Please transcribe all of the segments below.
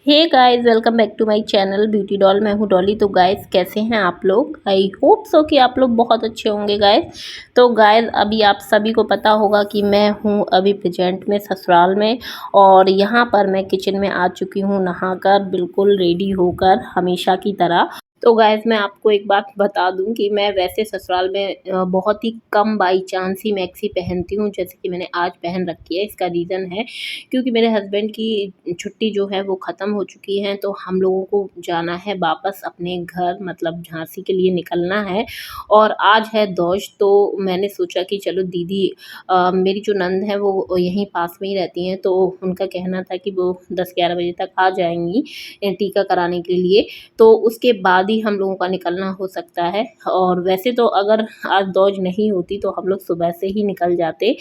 Hey guys, welcome back to my channel beauty doll. मैं हूँ डॉली। तो गाइस, कैसे हैं आप लोग? आई होप सो कि आप लोग बहुत अच्छे होंगे गाइस। तो गाइस, अभी आप सभी को पता होगा कि मैं हूँ अभी प्रेजेंट में ससुराल में, और यहाँ पर मैं किचन में आ चुकी हूँ नहाकर, बिल्कुल रेडी होकर हमेशा की तरह। तो गाइस, मैं आपको एक बात बता दूं कि मैं वैसे ससुराल में बहुत ही कम बाई चांस ही मैक्सी पहनती हूँ, जैसे कि मैंने आज पहन रखी है। इसका रीज़न है क्योंकि मेरे हस्बैंड की छुट्टी जो है वो ख़त्म हो चुकी है, तो हम लोगों को जाना है वापस अपने घर, मतलब झांसी के लिए निकलना है। और आज है दोष, तो मैंने सोचा कि चलो दीदी, मेरी जो नंद है वो यहीं पास में ही रहती हैं, तो उनका कहना था कि वो 10-11 बजे तक आ जाएंगी टीका कराने के लिए। तो उसके बाद ही हम लोगों का निकलना हो सकता है। और वैसे तो अगर आज दौज नहीं होती तो हम लोग सुबह से ही निकल जाते।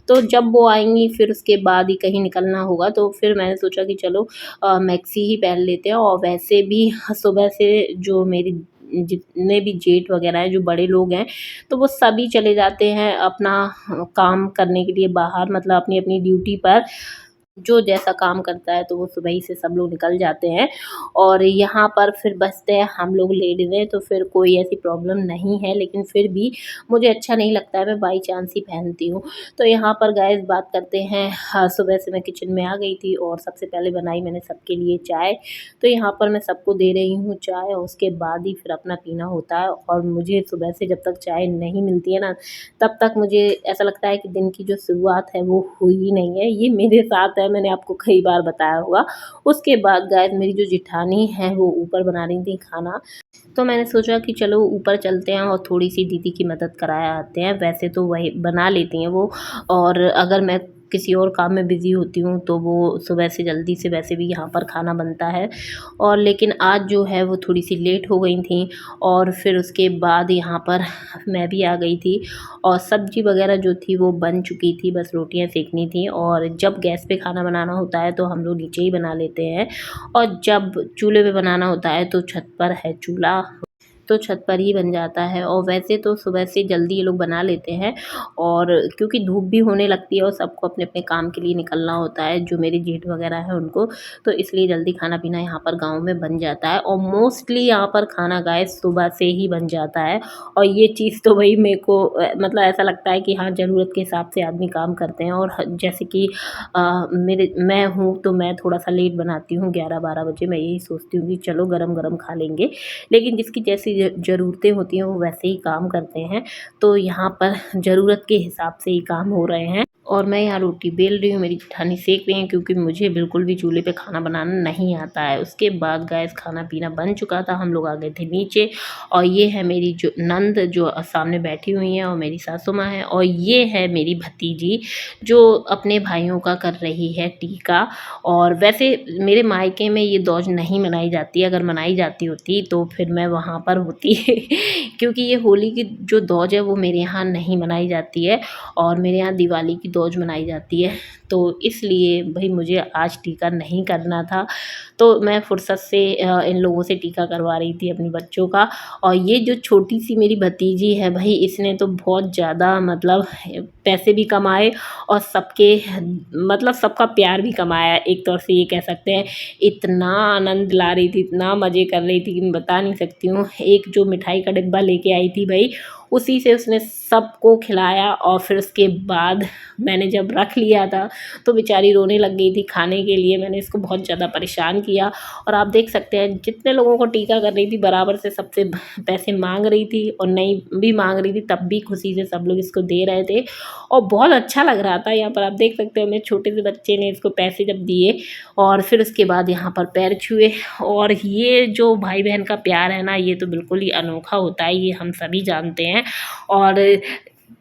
तो जब वो आएँगी फिर उसके बाद ही कहीं निकलना होगा, तो फिर मैंने सोचा कि चलो मैक्सी ही पहन लेते हैं। और वैसे भी सुबह से जो मेरी जितने भी जेठ वगैरह हैं, जो बड़े लोग हैं, तो वो सभी चले जाते हैं अपना काम करने के लिए बाहर, मतलब अपनी-अपनी ड्यूटी पर। जो जैसा काम करता है तो वो सुबह ही से सब लोग निकल जाते हैं, और यहाँ पर फिर बचते हैं हम लोग लेडीज़ें। तो फिर कोई ऐसी प्रॉब्लम नहीं है, लेकिन फिर भी मुझे अच्छा नहीं लगता है, मैं बाई चांस ही पहनती हूँ। तो यहाँ पर गाइस बात करते हैं। हाँ, सुबह से मैं किचन में आ गई थी और सबसे पहले बनाई मैंने सबके लिए चाय। तो यहाँ पर मैं सबको दे रही हूँ चाय, और उसके बाद ही फिर अपना पीना होता है। और मुझे सुबह से जब तक चाय नहीं मिलती है ना, तब तक मुझे ऐसा लगता है कि दिन की जो शुरुआत है वो हुई ही नहीं है। ये मेरे साथ है, मैंने आपको कई बार बताया होगा। उसके बाद गाइस, मेरी जो जेठानी है वो ऊपर बना रही थी खाना, तो मैंने सोचा कि चलो ऊपर चलते हैं और थोड़ी-सी दीदी की मदद कराया आते हैं। वैसे तो वही बना लेती हैं वो, और अगर मैं किसी और काम में बिज़ी होती हूँ तो वो सुबह से जल्दी से वैसे भी यहाँ पर खाना बनता है। और लेकिन आज जो है वो थोड़ी-सी लेट हो गई थीं, और फिर उसके बाद यहाँ पर मैं भी आ गई थी, और सब्ज़ी वग़ैरह जो थी वो बन चुकी थी, बस रोटियाँ सेकनी थी। और जब गैस पे खाना बनाना होता है तो हम लोग नीचे ही बना लेते हैं, और जब चूल्हे पे बनाना होता है तो छत पर है चूल्हा, तो छत पर ही बन जाता है। और वैसे तो सुबह से जल्दी ये लोग बना लेते हैं, और क्योंकि धूप भी होने लगती है और सबको अपने-अपने काम के लिए निकलना होता है, जो मेरे जेठ वगैरह हैं उनको, तो इसलिए जल्दी खाना-पीना यहाँ पर गाँव में बन जाता है। और मोस्टली यहाँ पर खाना गाइस सुबह से ही बन जाता है। और ये चीज़ तो भई मेरे को मतलब ऐसा लगता है कि हाँ, ज़रूरत के हिसाब से आदमी काम करते हैं। और जैसे कि मैं हूँ तो मैं थोड़ा-सा लेट बनाती हूँ, 11-12 बजे। मैं यही सोचती हूँ कि चलो गरम-गरम खा लेंगे, लेकिन जिसकी जैसी ज़रूरतें होती हैं वो वैसे ही काम करते हैं। तो यहाँ पर ज़रूरत के हिसाब से ही काम हो रहे हैं, और मैं यहाँ रोटी बेल रही हूँ, मेरी जेठानी सेक रही हैं, क्योंकि मुझे बिल्कुल भी चूल्हे पे खाना बनाना नहीं आता है। उसके बाद गैस खाना-पीना बन चुका था, हम लोग आ गए थे नीचे। और ये है मेरी जो नंद जो सामने बैठी हुई हैं, और मेरी सासू माँ हैं, और ये है मेरी भतीजी जो अपने भाइयों का कर रही है टीका। और वैसे मेरे मायके में ये दौज नहीं मनाई जाती है, अगर मनाई जाती होती तो फिर मैं वहाँ पर होती क्योंकि ये होली की जो दौज है वो मेरे यहाँ नहीं मनाई जाती है, और मेरे यहाँ दिवाली की दौज मनाई जाती है। तो इसलिए भई मुझे आज टीका नहीं करना था, तो मैं फुर्सत से इन लोगों से टीका करवा रही थी अपने बच्चों का। और ये जो छोटी-सी मेरी भतीजी है भई, इसने तो बहुत ज़्यादा मतलब पैसे भी कमाए, और सबके मतलब सबका प्यार भी कमाया, एक तौर से ये कह सकते हैं। इतना आनंद ला रही थी, इतना मज़े कर रही थी कि मैं बता नहीं सकती हूँ। एक जो मिठाई का डिब्बा लेके आई थी भई, उसी से उसने सबको खिलाया। और फिर उसके बाद मैंने जब रख लिया था तो बेचारी रोने लग गई थी खाने के लिए। मैंने इसको बहुत ज़्यादा परेशान किया, और आप देख सकते हैं जितने लोगों को टीका कर रही थी बराबर से सबसे पैसे मांग रही थी, और नहीं भी मांग रही थी तब भी खुशी से सब लोग इसको दे रहे थे, और बहुत अच्छा लग रहा था। यहाँ पर आप देख सकते हो मेरे छोटे से बच्चे ने इसको पैसे जब दिए, और फिर उसके बाद यहाँ पर पैर छुए। और ये जो भाई बहन का प्यार है ना, ये तो बिल्कुल ही अनोखा होता है, ये हम सभी जानते हैं। और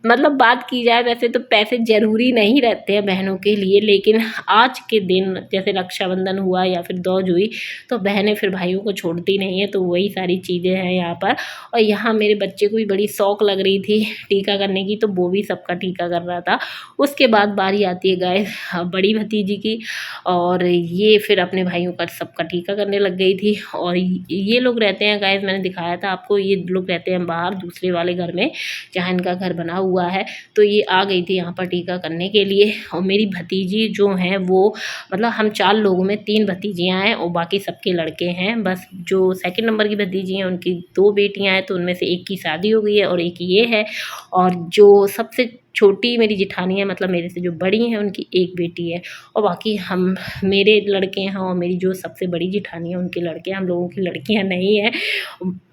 मतलब बात की जाए, वैसे तो पैसे ज़रूरी नहीं रहते हैं बहनों के लिए, लेकिन आज के दिन जैसे रक्षाबंधन हुआ या फिर दौज हुई, तो बहनें फिर भाइयों को छोड़ती नहीं हैं, तो वही सारी चीज़ें हैं यहाँ पर। और यहाँ मेरे बच्चे को भी बड़ी शौक लग रही थी टीका करने की, तो वो भी सबका टीका कर रहा था। उसके बाद बारी आती है गाइस बड़ी भतीजी की, और ये फिर अपने भाइयों का सबका टीका करने लग गई थी। और ये लोग रहते हैं गाइस, मैंने दिखाया था आपको, ये लोग रहते हैं बाहर दूसरे वाले घर में, जहाँ इनका घर बना हुआ है, तो ये आ गई थी यहाँ पर टीका करने के लिए। और मेरी भतीजी जो हैं वो, मतलब हम 4 लोगों में 3 भतीजियाँ हैं और बाकी सबके लड़के हैं। बस जो सेकंड नंबर की भतीजी हैं उनकी 2 बेटियाँ हैं, तो उनमें से एक की शादी हो गई है और एक ये है। और जो सबसे छोटी मेरी जेठानी है, मतलब मेरे से जो बड़ी हैं, उनकी एक बेटी है। और बाकी हम, मेरे लड़के हैं और मेरी जो सबसे बड़ी जेठानी है उनके लड़के हैं। हम लोगों की लड़कियां नहीं हैं।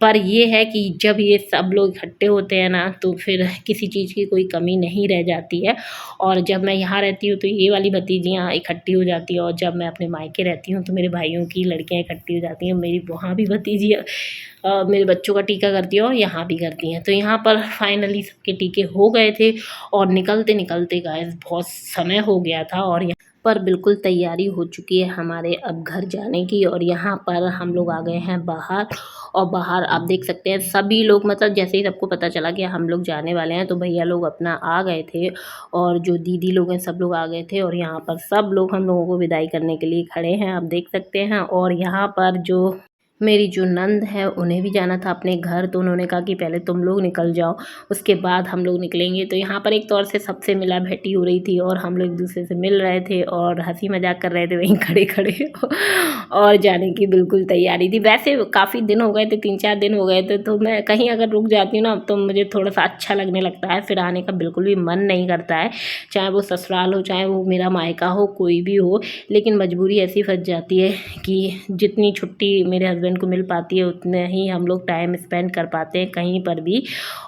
पर ये है कि जब ये सब लोग इकट्ठे होते हैं ना, तो फिर किसी चीज़ की कोई कमी नहीं रह जाती है। और जब मैं यहाँ रहती हूँ तो ये वाली भतीजियाँ इकट्ठी हो जाती हैं, और जब मैं अपने मायके रहती हूँ तो मेरे भाइयों की लड़कियाँ इकट्ठी हो जाती हैं। मेरी वहाँ भी भतीजी मेरे बच्चों का टीका करती है और यहाँ भी करती हैं। तो यहाँ पर फाइनली सबके टीके हो गए थे और निकलते निकलते गाइस बहुत समय हो गया था, और यहाँ पर बिल्कुल तैयारी हो चुकी है हमारे अब घर जाने की। और यहाँ पर हम लोग आ गए हैं बाहर, और बाहर आप देख सकते हैं सभी लोग, मतलब जैसे ही सबको पता चला कि हम लोग जाने वाले हैं तो भैया लोग अपना आ गए थे, और जो दीदी लोग हैं सब लोग आ गए थे। और यहाँ पर सब लोग हम लोगों को विदाई करने के लिए खड़े हैं, आप देख सकते हैं। और यहाँ पर जो मेरी जो नंद है उन्हें भी जाना था अपने घर, तो उन्होंने कहा कि पहले तुम लोग निकल जाओ, उसके बाद हम लोग निकलेंगे। तो यहाँ पर एक तौर से सबसे मिला भेटी हो रही थी, और हम लोग एक दूसरे से मिल रहे थे और हंसी मजाक कर रहे थे वहीं खड़े खड़े और जाने की बिल्कुल तैयारी थी। वैसे काफ़ी दिन हो गए थे, 3-4 दिन हो गए थे, तो मैं कहीं अगर रुक जाती हूँ ना तो मुझे थोड़ा सा अच्छा लगने लगता है, फिर आने का बिल्कुल भी मन नहीं करता है। चाहे वो ससुराल हो, चाहे वो मेरा मायका हो, कोई भी हो, लेकिन मजबूरी ऐसी फंस जाती है कि जितनी छुट्टी मेरे हस्बैंड को मिल पाती है उतने ही हम लोग टाइम स्पेंड कर पाते हैं कहीं पर भी।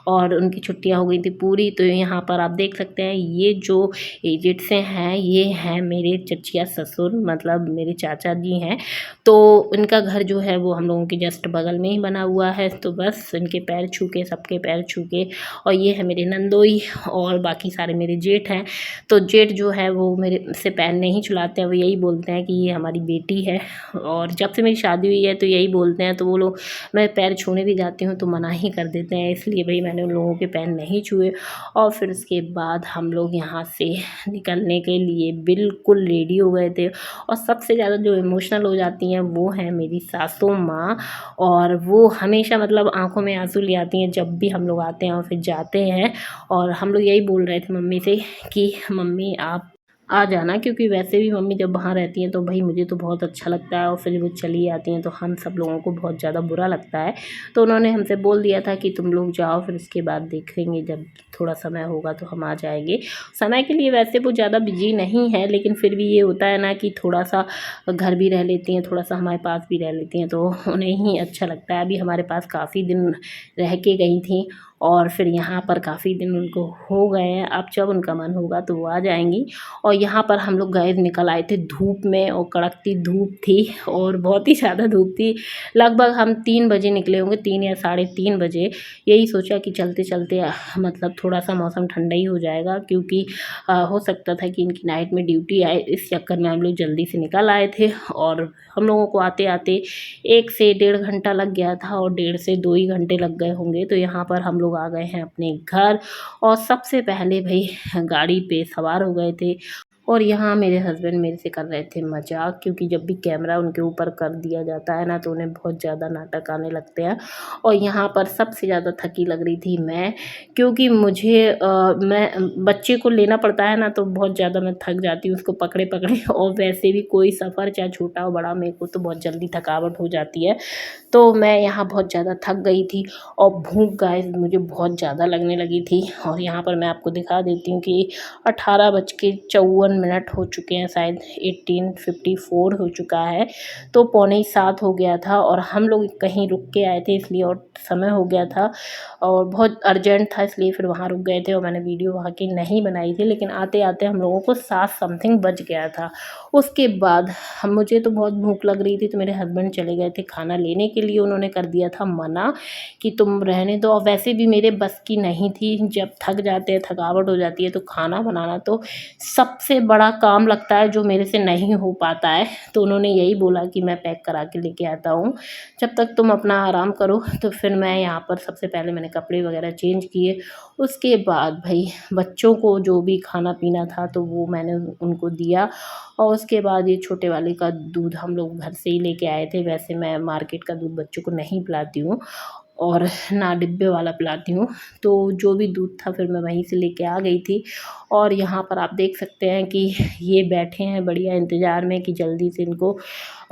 और उनकी छुट्टियां हो गई थी पूरी। तो यहाँ पर आप देख सकते हैं ये जो एजेड से हैं, ये हैं मेरे चचिया ससुर, मतलब मेरे चाचा जी हैं। तो इनका घर जो है वो हम लोगों के जस्ट बगल में ही बना हुआ है। तो बस इनके पैर छू के, सबके पैर छू के। और ये है मेरे नंदोई, और बाकी सारे मेरे जेठ हैं। तो जेठ जो है वो मेरे से पैर नहीं छुलाते हैं, वो यही बोलते हैं कि ये हमारी बेटी है। और जब से मेरी शादी हुई है तो यही बोलते हैं, तो वो लोग, मैं पैर छूने भी जाती हूँ तो मना ही कर देते हैं, इसलिए भाई मैंने उन लोगों के पैर नहीं छुए। और फिर उसके बाद हम लोग यहाँ से निकलने के लिए बिल्कुल रेडी हो गए थे। और सबसे ज़्यादा जो इमोशनल हो जाती हैं वो हैं मेरी सासू माँ, और वो हमेशा मतलब आंखों में आंसू ले आती हैं जब भी हम लोग आते हैं और फिर जाते हैं। और हम लोग यही बोल रहे थे मम्मी से कि मम्मी आप आ जाना, क्योंकि वैसे भी मम्मी जब वहाँ रहती हैं तो भाई मुझे तो बहुत अच्छा लगता है, और फिर वो चली आती हैं तो हम सब लोगों को बहुत ज़्यादा बुरा लगता है। तो उन्होंने हमसे बोल दिया था कि तुम लोग जाओ, फिर उसके बाद देखेंगे, जब थोड़ा समय होगा तो हम आ जाएंगे। समय के लिए वैसे वो ज़्यादा बिजी नहीं है, लेकिन फिर भी ये होता है ना कि थोड़ा सा घर भी रह लेती हैं, थोड़ा सा हमारे पास भी रह लेती हैं, तो उन्हें ही अच्छा लगता है। अभी हमारे पास काफ़ी दिन रह के गई थी, और फिर यहाँ पर काफ़ी दिन उनको हो गए हैं। अब जब उनका मन होगा तो वो आ जाएंगी। और यहाँ पर हम लोग गए, निकल आए थे धूप में, और कड़कती धूप थी और बहुत ही ज़्यादा धूप थी। लगभग हम 3 बजे निकले होंगे, 3 या 3:30 बजे। यही सोचा कि चलते चलते मतलब थोड़ा सा मौसम ठंडा ही हो जाएगा, क्योंकि हो सकता था कि इनकी नाइट में ड्यूटी आए, इस चक्कर में हम लोग जल्दी से निकल आए थे। और हम लोगों को आते आते 1 से 1.5 घंटा लग गया था, और 1.5 से 2 ही घंटे लग गए होंगे। तो यहाँ पर हम लोग आ गए हैं अपने घर, और सबसे पहले भाई गाड़ी पे सवार हो गए थे। और यहाँ मेरे हस्बैंड मेरे से कर रहे थे मजाक, क्योंकि जब भी कैमरा उनके ऊपर कर दिया जाता है ना तो उन्हें बहुत ज़्यादा नाटक आने लगते हैं। और यहाँ पर सबसे ज़्यादा थकी लग रही थी मैं, क्योंकि मुझे मैं बच्चे को लेना पड़ता है ना, तो बहुत ज़्यादा मैं थक जाती हूँ उसको पकड़े पकड़े। और वैसे भी कोई सफ़र चाहे छोटा हो बड़ा, मेरे को तो बहुत जल्दी थकावट हो जाती है। तो मैं यहाँ बहुत ज़्यादा थक गई थी, और भूख गाइस मुझे बहुत ज़्यादा लगने लगी थी। और यहाँ पर मैं आपको दिखा देती हूँ कि 18:54 हो चुके हैं, शायद 18:54 हो चुका है। तो 6:45 हो गया था, और हम लोग कहीं रुक के आए थे इसलिए, और समय हो गया था और बहुत अर्जेंट था, इसलिए फिर वहाँ रुक गए थे। और मैंने वीडियो वहाँ की नहीं बनाई थी, लेकिन आते आते हम लोगों को 7 समथिंग बज गया था। उसके बाद मुझे तो बहुत भूख लग रही थी, तो मेरे हस्बैंड चले गए थे खाना लेने के लिए। उन्होंने कर दिया था मना कि तुम रहने दो, और वैसे भी मेरे बस की नहीं थी। जब थक जाते हैं, थकावट हो जाती है, तो खाना बनाना तो सबसे बड़ा काम लगता है जो मेरे से नहीं हो पाता है। तो उन्होंने यही बोला कि मैं पैक करा के लेके आता हूँ, जब तक तुम अपना आराम करो। तो फिर मैं यहाँ पर सबसे पहले मैंने कपड़े वगैरह चेंज किए। उसके बाद भाई बच्चों को जो भी खाना पीना था तो वो मैंने उनको दिया। और उसके बाद ये छोटे वाले का दूध हम लोग घर से ही लेके आए थे, वैसे मैं मार्केट का दूध बच्चों को नहीं पिलाती हूँ। और ना डिब्बे वाला पिलाती हूँ। तो जो भी दूध था फिर मैं वहीं से लेके आ गई थी। और यहाँ पर आप देख सकते हैं कि ये बैठे हैं बढ़िया इंतज़ार में कि जल्दी से इनको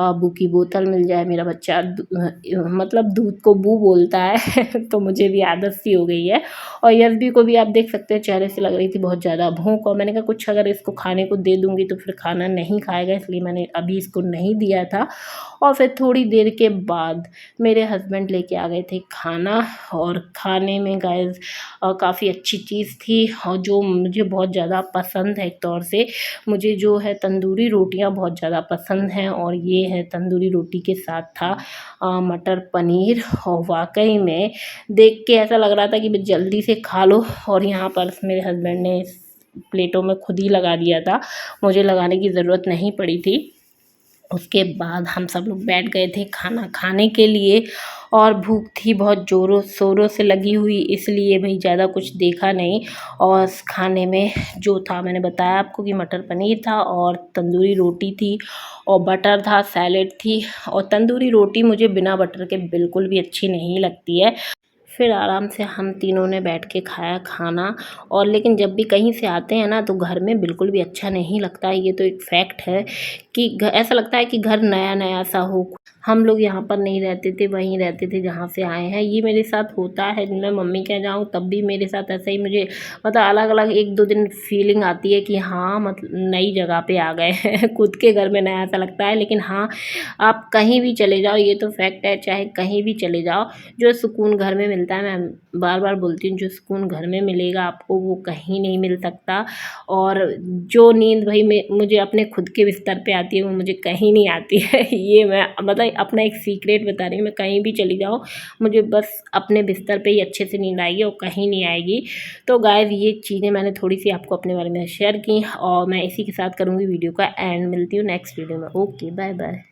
बू की बोतल मिल जाए। मेरा बच्चा मतलब दूध को बू बोलता है तो मुझे भी आदत सी हो गई है। और यशबी को भी आप देख सकते हैं चेहरे से लग रही थी बहुत ज़्यादा भूख, और मैंने कहा कुछ अगर इसको खाने को दे दूँगी तो फिर खाना नहीं खाएगा, इसलिए मैंने अभी इसको नहीं दिया था। और फिर थोड़ी देर के बाद मेरे हस्बैंड लेके आ गए थे खाना, और खाने में गाइस काफ़ी अच्छी चीज़ थी और जो मुझे बहुत ज़्यादा पसंद है। एक तौर से मुझे जो है तंदूरी रोटियां बहुत ज़्यादा पसंद हैं, और ये है तंदूरी रोटी के साथ था मटर पनीर। और वाकई में देख के ऐसा लग रहा था कि बस जल्दी से खा लो। और यहाँ पर मेरे हस्बैंड ने प्लेटों में खुद ही लगा दिया था, मुझे लगाने की ज़रूरत नहीं पड़ी थी। उसके बाद हम सब लोग बैठ गए थे खाना खाने के लिए, और भूख थी बहुत ज़ोरों शोरों से लगी हुई, इसलिए भाई ज़्यादा कुछ देखा नहीं। और खाने में जो था मैंने बताया आपको कि मटर पनीर था और तंदूरी रोटी थी और बटर था, सैलेड थी। और तंदूरी रोटी मुझे बिना बटर के बिल्कुल भी अच्छी नहीं लगती है। फिर आराम से हम तीनों ने बैठ के खाया खाना। और लेकिन जब भी कहीं से आते हैं ना तो घर में बिल्कुल भी अच्छा नहीं लगता है, ये तो एक फैक्ट है कि ऐसा लगता है कि घर नया नया सा हो। हम लोग यहाँ पर नहीं रहते थे, वहीं रहते थे जहाँ से आए हैं। ये मेरे साथ होता है, मैं मम्मी के जाऊँ तब भी मेरे साथ ऐसा ही मुझे मतलब अलग अलग एक दो दिन फीलिंग आती है कि हाँ मतलब नई जगह पे आ गए हैं खुद के घर में नया सा लगता है। लेकिन हाँ, आप कहीं भी चले जाओ, ये तो फैक्ट है, चाहे कहीं भी चले जाओ, जो सुकून घर में मिलता है, मैं बार बार बोलती हूँ, जो सुकून घर में मिलेगा आपको वो कहीं नहीं मिल सकता। और जो नींद भाई मुझे अपने खुद के बिस्तर पे आती है वो मुझे कहीं नहीं आती है ये मैं मतलब अपना एक सीक्रेट बता रही हूँ, मैं कहीं भी चली जाऊँ मुझे बस अपने बिस्तर पे ही अच्छे से नींद आएगी और कहीं नहीं आएगी। तो गाइस ये चीज़ें मैंने थोड़ी सी आपको अपने बारे में शेयर की, और मैं इसी के साथ करूँगी वीडियो का एंड। मिलती हूँ नेक्स्ट वीडियो में। Okay, bye bye.